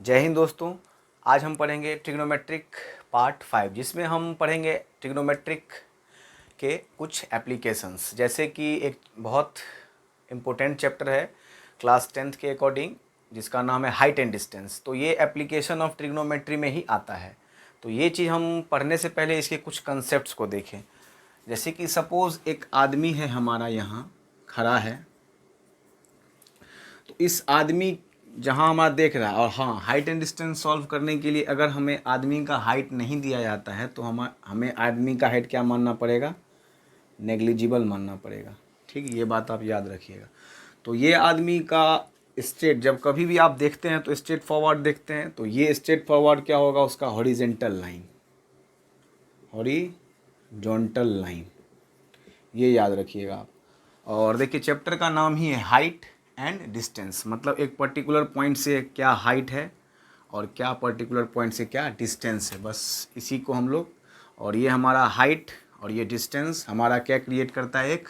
जय हिंद दोस्तों। आज हम पढ़ेंगे ट्रिग्नोमेट्रिक पार्ट 5, जिसमें हम पढ़ेंगे ट्रिग्नोमेट्रिक के कुछ एप्लीकेशंस। जैसे कि एक बहुत इम्पोर्टेंट चैप्टर है क्लास 10th के अकॉर्डिंग, जिसका नाम है हाइट एंड डिस्टेंस। तो ये एप्लीकेशन ऑफ ट्रिग्नोमेट्री में ही आता है। तो ये चीज़ हम पढ़ने से पहले इसके कुछ कंसेप्ट्स को देखें। जैसे कि सपोज़ एक आदमी है हमारा यहाँ खड़ा है, तो इस आदमी जहाँ हमारा देख रहा है, और हाँ, हाइट एंड डिस्टेंस सॉल्व करने के लिए अगर हमें आदमी का हाइट नहीं दिया जाता है तो हमें आदमी का हाइट क्या मानना पड़ेगा? नेग्लिजिबल मानना पड़ेगा। ठीक, ये बात आप याद रखिएगा। तो ये आदमी का स्ट्रेट, जब कभी भी आप देखते हैं तो स्ट्रेट फॉरवर्ड देखते हैं, तो ये स्ट्रेट फॉरवर्ड क्या होगा? उसका हॉरिजेंटल लाइन, हॉरिजॉन्टल लाइन, ये याद रखिएगा आप। और देखिए, चैप्टर का नाम ही है हाइट एंड डिस्टेंस। मतलब एक पर्टिकुलर पॉइंट से क्या हाइट है और क्या पर्टिकुलर पॉइंट से क्या डिस्टेंस है, बस इसी को हम लोग। और ये हमारा हाइट और ये डिस्टेंस हमारा क्या क्रिएट करता है? एक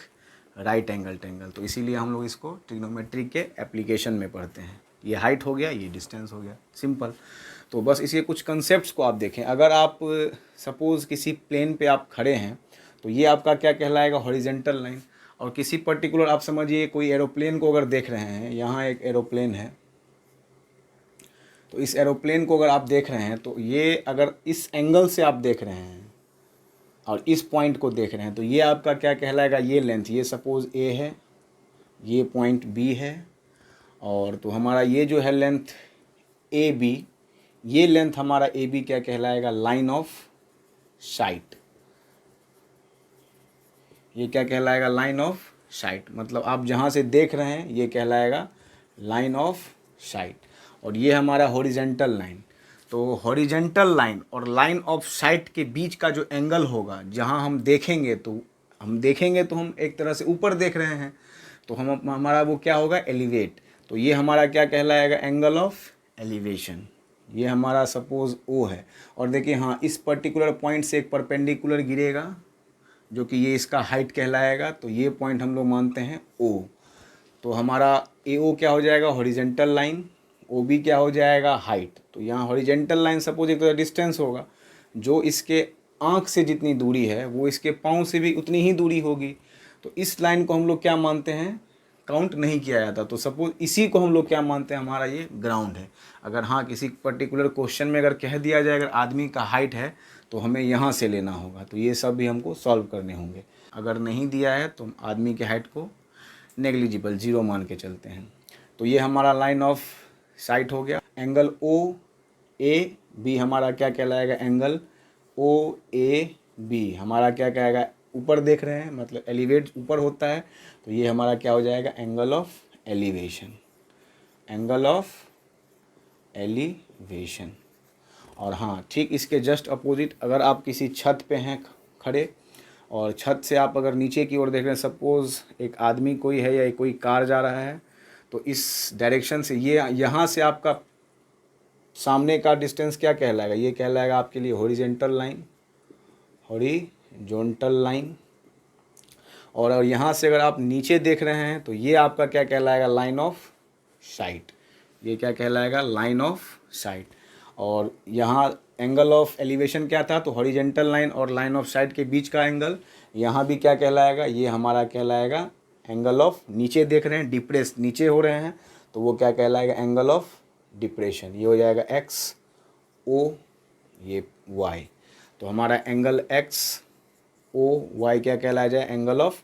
राइट एंगल ट्रायंगल। तो इसीलिए हम लोग इसको ट्रिग्नोमेट्री के एप्लीकेशन में पढ़ते हैं। ये हाइट हो गया, ये डिस्टेंस हो गया, सिंपल। तो बस इसके कुछ कंसेप्ट्स को आप देखें। अगर आप सपोज़ किसी प्लेन पे आप खड़े हैं तो ये आपका क्या कहलाएगा? Horizontal line. और किसी पर्टिकुलर, आप समझिए कोई एरोप्लेन को अगर देख रहे हैं, यहाँ एक एरोप्लेन है, तो इस एरोप्लेन को अगर आप देख रहे हैं तो ये अगर इस एंगल से आप देख रहे हैं और इस पॉइंट को देख रहे हैं तो ये आपका क्या कहलाएगा? ये लेंथ, ये सपोज़ ए है, ये पॉइंट बी है, और तो हमारा ये जो है लेंथ ए बी, ये लेंथ हमारा ए बी क्या कहलाएगा? Line of site. ये क्या कहलाएगा? Line of site. मतलब आप जहाँ से देख रहे हैं ये कहलाएगा लाइन ऑफ साइट। और ये हमारा हॉरिजेंटल लाइन। तो हॉरिजेंटल लाइन और लाइन ऑफ साइट के बीच का जो एंगल होगा, जहाँ हम देखेंगे तो हम एक तरह से ऊपर देख रहे हैं, तो हमारा वो क्या होगा? एलिवेट। तो ये हमारा क्या कहलाएगा? Angle of elevation. ये हमारा सपोज ओ है, और देखिए हाँ, इस पर्टिकुलर पॉइंट से एक परपेंडिकुलर गिरेगा जो कि ये इसका हाइट कहलाएगा। तो ये पॉइंट हम लोग मानते हैं ओ। तो हमारा ए ओ क्या हो जाएगा? Horizontal line. ओ बी क्या हो जाएगा? हाइट। तो यहाँ हॉरिजेंटल लाइन सपोज एक तो डिस्टेंस होगा, जो इसके आँख से जितनी दूरी है वो इसके पाँव से भी उतनी ही दूरी होगी। तो इस लाइन को हम लोग क्या मानते हैं? काउंट नहीं किया जाता। तो सपोज इसी को हम लोग क्या मानते हैं? हमारा ये ग्राउंड है। अगर हाँ, किसी पर्टिकुलर क्वेश्चन में अगर कह दिया जाए अगर आदमी का हाइट है तो हमें यहाँ से लेना होगा, तो ये सब भी हमको सॉल्व करने होंगे। अगर नहीं दिया है तो आदमी के हाइट को नेग्लिजिबल, जीरो मान के चलते हैं। तो ये हमारा लाइन ऑफ साइट हो गया। एंगल ओ ए बी हमारा क्या कहलाएगा? एंगल ओ ए बी हमारा क्या कहेगा? ऊपर देख रहे हैं, मतलब एलिवेट ऊपर होता है, तो ये हमारा क्या हो जाएगा? Angle of elevation, angle of elevation. और हाँ, ठीक इसके जस्ट अपोजिट, अगर आप किसी छत पे हैं खड़े और छत से आप अगर नीचे की ओर देख रहे हैं, सपोज़ एक आदमी कोई है या कोई कार जा रहा है, तो इस डायरेक्शन से ये यहाँ से आपका सामने का डिस्टेंस क्या कहलाएगा? ये कहलाएगा आपके लिए हॉरिजेंटल लाइन, हॉरिजॉन्टल लाइन। और यहाँ से अगर आप नीचे देख रहे हैं तो ये आपका क्या कहलाएगा? Line of site. ये क्या कहलाएगा? Line of site. और यहाँ एंगल ऑफ एलिवेशन क्या था? तो हॉरिजेंटल लाइन और लाइन ऑफ साइट के बीच का एंगल, यहाँ भी क्या कहलाएगा? ये हमारा कहलाएगा एंगल ऑफ, नीचे देख रहे हैं, डिप्रेस नीचे हो रहे हैं, तो वो क्या कहलाएगा? Angle of depression. ये हो जाएगा एक्स ओ, ये वाई। तो हमारा एंगल एक्स ओ वाई क्या कहलाया जाए? Angle of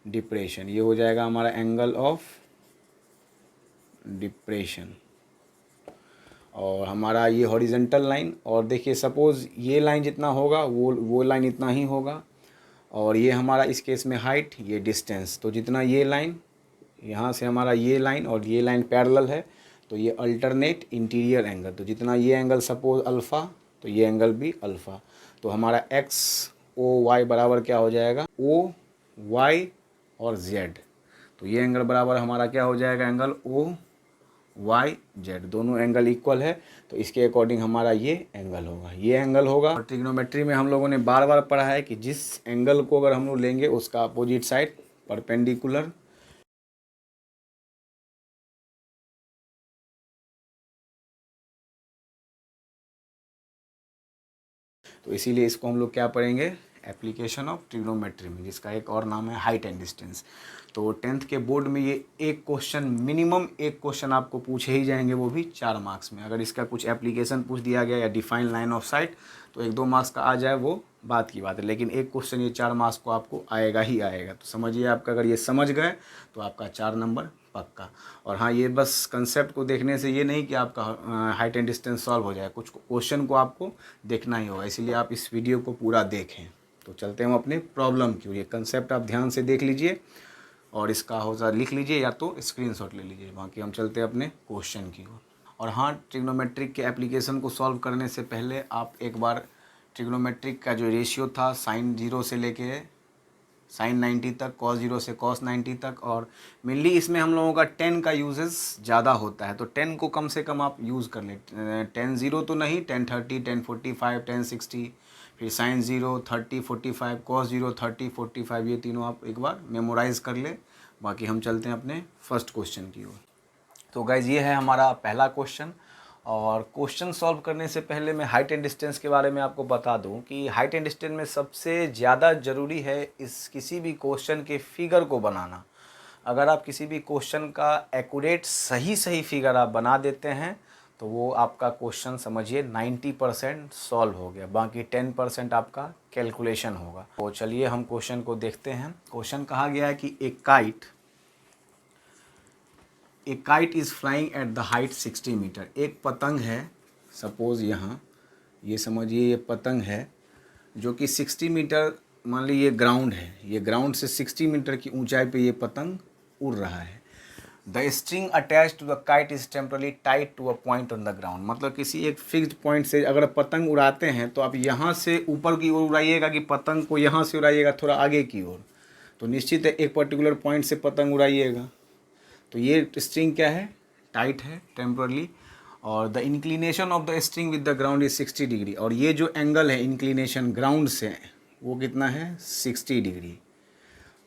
depression. ये हो जाएगा हमारा एंगल ऑफ डिप्रेशन। और हमारा ये हॉरिजेंटल लाइन, और देखिए सपोज़ ये लाइन जितना होगा वो लाइन इतना ही होगा। और ये हमारा इस केस में हाइट, ये डिस्टेंस। तो जितना ये लाइन, यहाँ से हमारा ये लाइन और ये लाइन पैरेलल है, तो ये अल्टरनेट इंटीरियर एंगल। तो जितना ये एंगल सपोज अल्फ़ा, तो ये एंगल भी अल्फ़ा। तो हमारा एक्स ओ वाई बराबर क्या हो जाएगा? ओ वाई और जेड। तो ये एंगल बराबर हमारा क्या हो जाएगा? एंगल ओ वाई जेड, दोनों एंगल इक्वल है, तो इसके अकॉर्डिंग हमारा ये एंगल होगा, ये एंगल होगा। और ट्रिग्नोमेट्री में हम लोगों ने बार बार पढ़ा है कि जिस एंगल को अगर हम लोग लेंगे उसका अपोजिट साइड परपेंडिकुलर तो इसीलिए इसको हम लोग क्या पढ़ेंगे, एप्लीकेशन ऑफ ट्रिग्नोमेट्री में, जिसका एक और नाम है हाइट एंड डिस्टेंस। तो 10th के बोर्ड में ये एक क्वेश्चन, मिनिमम एक क्वेश्चन आपको पूछे ही जाएंगे, वो भी 4 मार्क्स में। अगर इसका कुछ एप्लीकेशन पूछ दिया गया या डिफाइन लाइन ऑफ साइट तो 1-2 मार्क्स का आ जाए वो बात की बात है, लेकिन एक क्वेश्चन ये 4 मार्क्स को आपको आएगा ही आएगा। तो समझिए, आपका अगर ये समझ गए तो आपका 4 नंबर पक्का। और हाँ, ये बस कंसेप्ट को देखने से ये नहीं कि आपका हाइट एंड डिस्टेंस सॉल्व हो जाए, कुछ क्वेश्चन को आपको देखना ही होगा, इसीलिए आप इस वीडियो को पूरा देखें। तो चलते हैं हम अपने प्रॉब्लम की ओर। ये कंसेप्ट आप ध्यान से देख लीजिए और इसका हो लिख लीजिए या तो स्क्रीनशॉट ले लीजिए। बाकी हम चलते हैं अपने क्वेश्चन की ओर। और हाँ, ट्रिग्नोमेट्रिक के एप्लीकेशन को सॉल्व करने से पहले आप एक बार ट्रिग्नोमेट्रिक का जो रेशियो था साइन 0 से लेके साइन 90 तक, कॉस 0 से कॉस 90 तक, और मेनली इसमें हम लोगों का 10 का यूजेस ज़्यादा होता है, तो 10 को कम से कम आप यूज़ कर लें। 10 0 तो नहीं, 10 30, 10 45, 10 60, फिर साइन 0 30 45, कॉस 0 30 45, ये तीनों आप एक बार मेमोराइज़ कर ले। बाकी हम चलते हैं अपने फर्स्ट क्वेश्चन की ओर। तो गाइज, ये है हमारा पहला क्वेश्चन। और क्वेश्चन सॉल्व करने से पहले मैं हाइट एंड डिस्टेंस के बारे में आपको बता दूं कि हाइट एंड डिस्टेंस में सबसे ज़्यादा ज़रूरी है इस किसी भी क्वेश्चन के फिगर को बनाना। अगर आप किसी भी क्वेश्चन का एक्यूरेट सही फिगर आप बना देते हैं तो वो आपका क्वेश्चन समझिए 90% सॉल्व हो गया, बाकी 10% आपका कैलकुलेशन होगा। तो चलिए हम क्वेश्चन को देखते हैं। क्वेश्चन कहा गया है कि a kite is flying at the height 60 metre. एक पतंग है, सपोज़ यहाँ ये समझिए ये पतंग है जो कि 60 मीटर, मान लीजिए ये ग्राउंड है, ये ग्राउंड से 60 मीटर की ऊंचाई पे ये पतंग उड़ रहा है। The string attach to the kite is temporarily tight to a point on the ground. मतलब किसी एक फिक्स्ड पॉइंट से अगर पतंग उड़ाते हैं तो आप यहाँ से ऊपर की ओर उड़ाइएगा कि पतंग को यहाँ से उड़ाइएगा थोड़ा आगे की ओर, तो निश्चित है एक पर्टिकुलर पॉइंट से पतंग उड़ाइएगा। तो ये स्ट्रिंग क्या है, टाइट है टेम्परली, और the inclination of the string with the ground is 60 degree. और ये जो एंगल है इंक्लिनेशन ग्राउंड से वो कितना है, 60 डिग्री।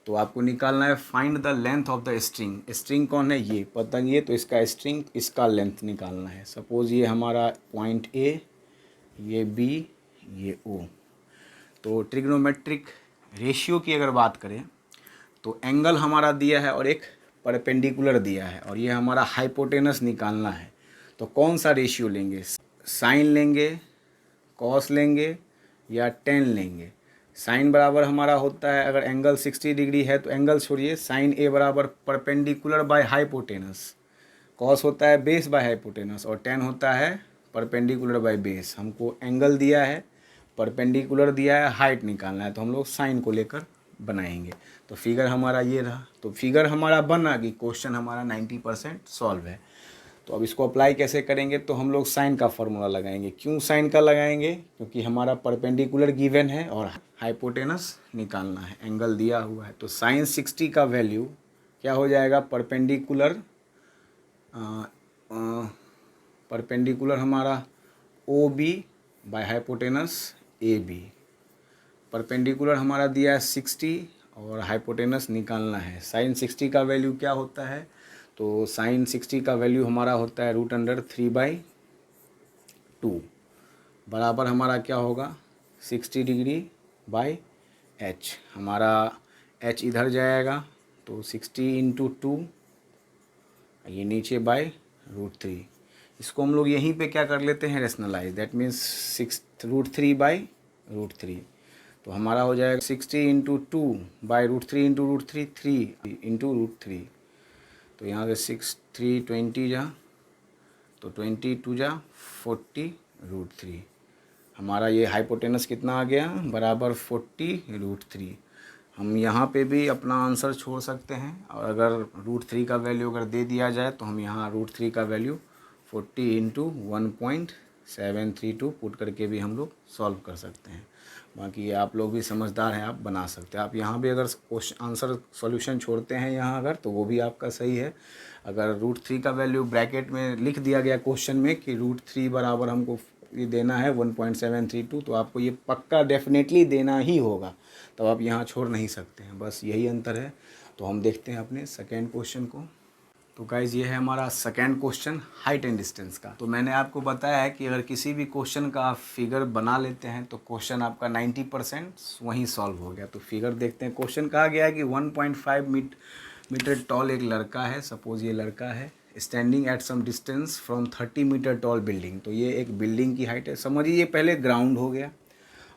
तो आपको निकालना है find the length of the string. String कौन है, ये पतंग, ये तो इसका स्ट्रिंग, इसका लेंथ निकालना है। सपोज़ ये हमारा पॉइंट ए, ये बी, ये ओ। तो ट्रिग्नोमेट्रिक रेशियो की अगर बात करें तो एंगल हमारा दिया है और एक परपेंडिकुलर दिया है, और ये हमारा हाइपोटेनस निकालना है। तो कौन सा रेशियो लेंगे, साइन लेंगे, कॉस लेंगे या टेन लेंगे। साइन बराबर हमारा होता है, अगर एंगल 60 डिग्री है तो एंगल छोड़िए, साइन ए बराबर परपेंडिकुलर बाय हाइपोटेनस, कॉस होता है बेस बाय हाइपोटेनस, और टेन होता है परपेंडिकुलर बाय बेस। हमको एंगल दिया है, परपेंडिकुलर दिया है, हाइट निकालना है, तो हम लोग साइन को लेकर बनाएंगे। तो फिगर हमारा ये रहा। तो फिगर हमारा बना कि क्वेश्चन हमारा 90% सॉल्व है। तो अब इसको अप्लाई कैसे करेंगे, तो हम लोग साइन का फॉर्मूला लगाएंगे। क्यों साइन का लगाएंगे, क्योंकि हमारा परपेंडिकुलर गिवन है और हाइपोटेनस निकालना है, एंगल दिया हुआ है। तो साइन 60 का वैल्यू क्या हो जाएगा, परपेंडिकुलर हमारा O B by hypotenuse A B. Perpendicular हमारा दिया है 60 और हाइपोटेनस निकालना है। साइन 60 का वैल्यू क्या होता है, तो साइन 60 का वैल्यू हमारा होता है √3/2 बराबर हमारा क्या होगा 60 डिग्री बाय एच। हमारा एच इधर जाएगा तो 60 × 2, ये नीचे बाय √3। इसको हम लोग यहीं पे क्या कर लेते हैं, रेशनलाइज, दैट मीन्स √3/√3। तो हमारा हो जाएगा 60 × 2 बाय √3 × √3 3 × √3। तो यहाँ से 6 3 20 जा, तो 22 जा 40 √3। हमारा ये हाइपोटेनस कितना आ गया, बराबर 40 √3। हम यहाँ पे भी अपना आंसर छोड़ सकते हैं, और अगर √3 का वैल्यू अगर दे दिया जाए तो हम यहाँ √3 का वैल्यू 40 × 1.732 पुट करके भी हम लोग सॉल्व कर सकते हैं। बाकी आप लोग भी समझदार हैं, आप बना सकते हैं। आप यहाँ भी अगर क्वेश्चन आंसर सॉल्यूशन छोड़ते हैं यहाँ अगर, तो वो भी आपका सही है। अगर √3 का वैल्यू ब्रैकेट में लिख दिया गया क्वेश्चन में कि √3 बराबर हमको ये देना है 1.732, तो आपको ये पक्का डेफिनेटली देना ही होगा, तब आप यहाँ छोड़ नहीं सकते हैं, बस यही अंतर है। तो हम देखते हैं अपने सेकेंड क्वेश्चन को। तो गाइज ये है हमारा second question height and distance का। तो मैंने आपको बताया है कि अगर किसी भी क्वेश्चन का आप फिगर बना लेते हैं तो क्वेश्चन आपका 90% वहीं सॉल्व हो गया। तो फिगर देखते हैं। क्वेश्चन कहा गया है कि 1.5 मीटर टॉल एक लड़का है, सपोज ये लड़का है, standing at some distance from 30 metre tall building. तो ये एक बिल्डिंग की हाइट है, समझिए ये पहले ग्राउंड हो गया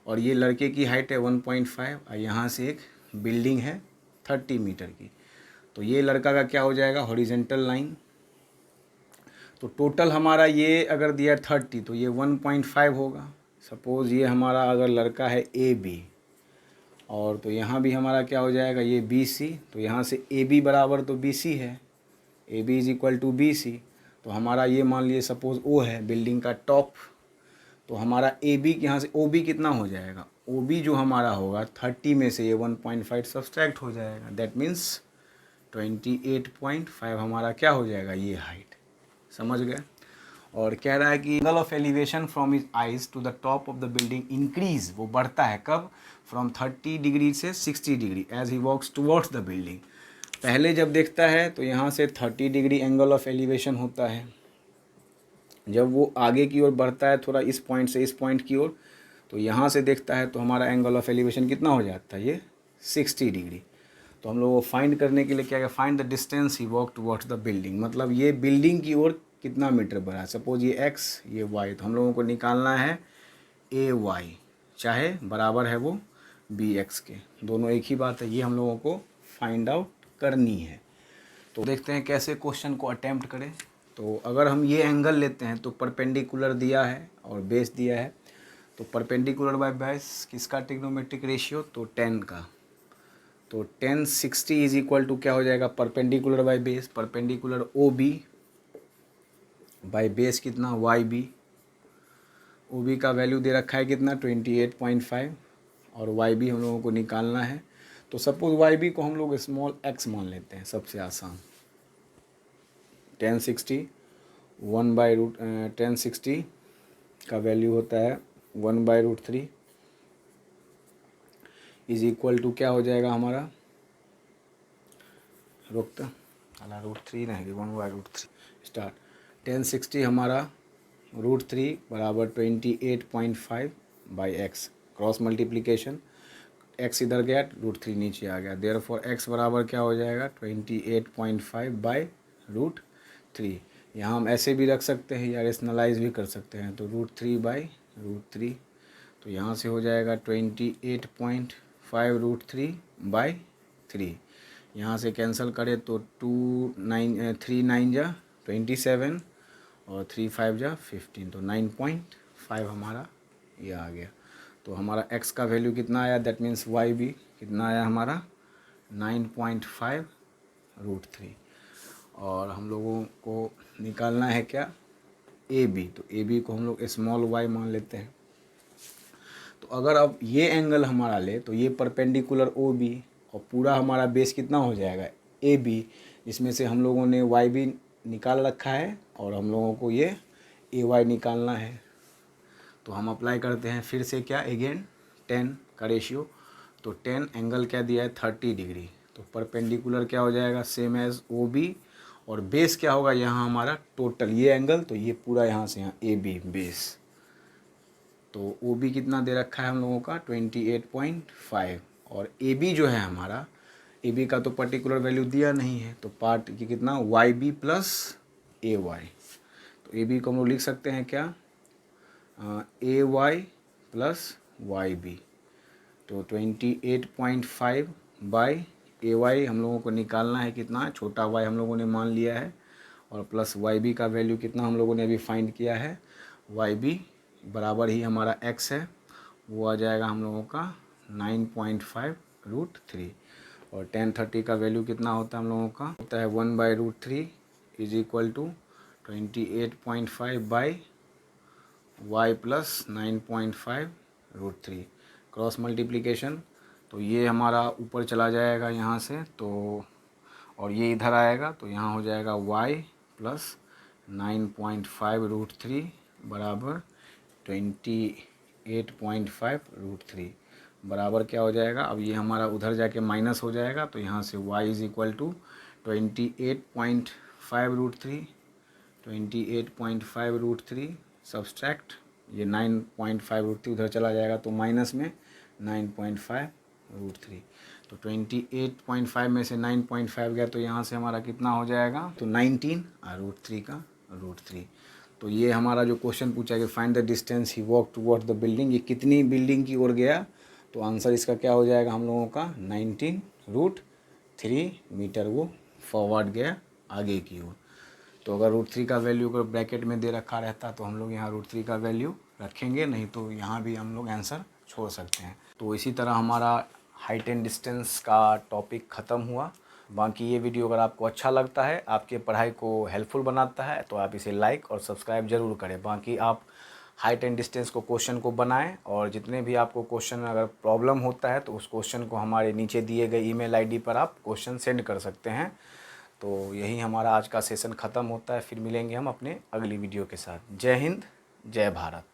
और ये लड़के की हाइट है 1.5 और यहाँ से एक बिल्डिंग है 30 मीटर की। तो ये लड़का का क्या हो जाएगा, हॉरिजेंटल लाइन। तो टोटल हमारा ये अगर दिया 30 तो ये 1.5 होगा। सपोज़ ये हमारा अगर लड़का है ए बी और तो यहाँ भी हमारा क्या हो जाएगा, ये बी सी। तो यहाँ से ए बी बराबर तो बी सी है, A B is equal to B C. तो हमारा ये मान लिए सपोज़ ओ है बिल्डिंग का टॉप। तो हमारा ए बी यहाँ से ओ बी कितना हो जाएगा, ओ बी जो हमारा होगा 30 में से ये 1.5 सब्सट्रैक्ट हो जाएगा। दैट मीन्स 28.5 हमारा क्या हो जाएगा, ये हाइट। समझ गए। और कह रहा है कि angle of elevation from his eyes to the top of the building increase, वो बढ़ता है कब, फ्रॉम 30 डिग्री से 60 degree as he walks towards the building. पहले जब देखता है तो यहाँ से 30 डिग्री एंगल ऑफ एलिवेशन होता है। जब वो आगे की ओर बढ़ता है थोड़ा इस पॉइंट से इस पॉइंट की ओर, तो यहाँ से देखता है तो हमारा एंगल ऑफ एलिवेशन कितना हो जाता है, ये 60 डिग्री। तो हम लोग को फाइंड करने के लिए क्या है, find the distance he walk towards the building. मतलब ये बिल्डिंग की ओर कितना मीटर बढ़ा है, सपोज ये x ये y। तो हम लोगों को निकालना है ए वाई, चाहे बराबर है वो बी एक्स के, दोनों एक ही बात है। ये हम लोगों को फाइंड आउट करनी है। तो देखते हैं कैसे क्वेश्चन को अटैम्प्ट करें। तो अगर हम ये एंगल लेते हैं तो परपेंडिकुलर दिया है और बेस दिया है। तो परपेंडिकुलर बाय बेस किसका ट्रिग्नोमेट्रिक रेशियो, तो 10 का। तो 10 60 इज इक्वल टू क्या हो जाएगा, perpendicular by base, perpendicular O B by base कितना वाई बी। ओ बी का वैल्यू दे रखा है कितना 28.5 और वाई बी हम लोगों को निकालना है। तो सपोज वाई बी को हम लोग स्मॉल एक्स मान लेते हैं, सबसे आसान। 1060 1060 का वैल्यू होता है 1/√3 इज इक्वल टू क्या हो जाएगा हमारा, रुकता √3 नहीं 1/√3 स्टार्ट। 1060 हमारा √3 बराबर 28.5 by x, cross multiplication, x इधर गया √3 नीचे आ गया। देयरफॉर एक्स बराबर क्या हो जाएगा 28.5 बाई √3। यहाँ हम ऐसे भी रख सकते हैं या रेशनलाइज भी कर सकते हैं। तो √3 बाई √3, तो यहाँ से हो जाएगा 28.5 √3 बाई 3। यहाँ से कैंसिल करें तो 3 9 जा 27 और 3 5 जा 15, तो 9.5 हमारा ये आ गया। तो हमारा x का वैल्यू कितना आया, दैट मीन्स वाई भी कितना आया हमारा 9.5 √3। और हम लोगों को निकालना है क्या, ए बी। तो ए बी को हम लोग स्मॉल y मान लेते हैं। तो अगर अब ये एंगल हमारा ले तो ये परपेंडिकुलर ओ बी और पूरा हमारा बेस कितना हो जाएगा ए बी, जिसमें से हम लोगों ने वाई बी निकाल रखा है और हम लोगों को ये ए वाई निकालना है। तो हम अप्लाई करते हैं फिर से क्या, अगेन 10 का रेशियो। तो 10 एंगल क्या दिया है 30 डिग्री। तो परपेंडिकुलर क्या हो जाएगा सेम एज ओ बी और बेस क्या होगा यहाँ हमारा टोटल ये एंगल, तो ये पूरा यहाँ से यहाँ ए बी बेस। तो ओ बी कितना दे रखा है हम लोगों का 28.5 और ए बी जो है हमारा, ए बी का तो पर्टिकुलर वैल्यू दिया नहीं है। तो पार्ट की कितना वाई बी प्लस ए वाई। तो ए बी को हम लोग लिख सकते हैं क्या, ए वाई प्लस वाई बी। तो 28.5 बाई ए वाई हम लोगों को निकालना है कितना, छोटा वाई हम लोगों ने मान लिया है और प्लस वाई बी का वैल्यू कितना हम लोगों ने अभी फाइंड किया है, वाई बी बराबर ही हमारा x है, वो आ जाएगा हम लोगों का 9.5 √3। और 1030 का वैल्यू कितना होता है हम लोगों का, होता है 1/√3 is equal to 28.5 by y plus 9.5 √3, cross multiplication. तो ये हमारा ऊपर चला जाएगा यहाँ से, तो और ये इधर आएगा तो यहाँ हो जाएगा y प्लस 9.5 √3 बराबर 28.5 √3 बराबर क्या हो जाएगा। अब ये हमारा उधर जाके माइनस हो जाएगा तो यहाँ से y is equal to 28.5 28.5√3, 28.5√3 subtract ये 9.5√3 उधर चला जाएगा तो माइनस में 9.5√3। तो 28.5 में से 9.5 गया तो यहाँ से हमारा कितना हो जाएगा, तो 19 और √3 का √3। तो ये हमारा जो क्वेश्चन पूछा कि find the distance he walk toward the building, ये कितनी बिल्डिंग की ओर गया, तो आंसर इसका क्या हो जाएगा हम लोगों का 19√3 मीटर वो फॉरवर्ड गया आगे की ओर। तो अगर √3 का वैल्यू अगर ब्रैकेट में दे रखा रहता तो हम लोग यहाँ √3 का वैल्यू रखेंगे, नहीं तो यहाँ भी हम लोग आंसर छोड़ सकते हैं। तो इसी तरह हमारा हाइट एंड डिस्टेंस का टॉपिक ख़त्म हुआ। बाकी ये वीडियो अगर आपको अच्छा लगता है, आपके पढ़ाई को हेल्पफुल बनाता है, तो आप इसे लाइक और सब्सक्राइब ज़रूर करें। बाकी आप हाइट एंड डिस्टेंस को क्वेश्चन को बनाएं, और जितने भी आपको क्वेश्चन अगर प्रॉब्लम होता है तो उस क्वेश्चन को हमारे नीचे दिए गए ईमेल आईडी पर आप क्वेश्चन सेंड कर सकते हैं। तो यही हमारा आज का सेशन ख़त्म होता है, फिर मिलेंगे हम अपने अगली वीडियो के साथ। जय हिंद, जय भारत।